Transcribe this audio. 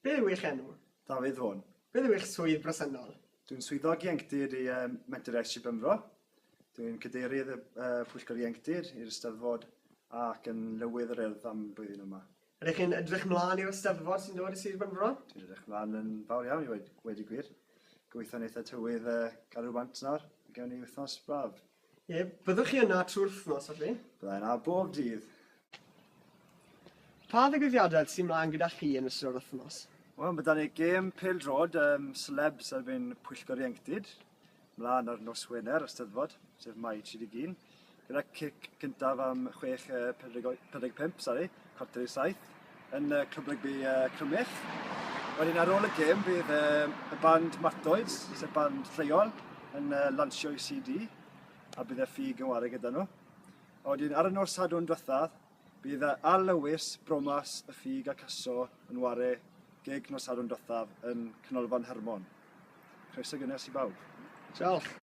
Beth yw eich enw? Dafydd Vaughan. Beth yw eich swydd bresennol? Dwi'n swyddog ieuenctid i Menter Sir Benfro. Dwi'n cadeirydd pwyllgor ieuenctid i'r Eisteddfod ac yn lywydd yr Urdd am blwyddyn yma. Ydych chi'n edrych mlaen i'r Eisteddfod sy'n dod i Sir Benfro? Dwi'n edrych mlaen yn fawr iawn i wedi gwir. Gweithio'n eitha tywydd gadw bant nawr, gawn ni wythnos braf. Ie, byddwch chi yna trwy'r wythnos, felly? Byddai yna bob dydd. Pa ddigwyddiadau sy'n mlaen gyda chi yn ystod yr wythnos? Wel, mae da ni gêm pêl-drod sylebs erbyn pwyllgor ieuenctid. Mlaen ar nos Wener, Eisteddfod, sef Mai 31. Gyda cic gyntaf am 6:45, cwarter i 7, yn clwb rygbi Crymych. Wedyn ar ôl y gêm bydd y band Matoids, sef band leol, yn lansio i CD, a bydd y ffug yn wario gyda nhw. A wedyn ar y nos Sadwrn diwethaf, bydd a Lewis, Bromas, y ffug a Caso yn wario gig nos Sadwrn diwethaf yn canolfan Hermon. Croeso gynnes i bawb. Diolch.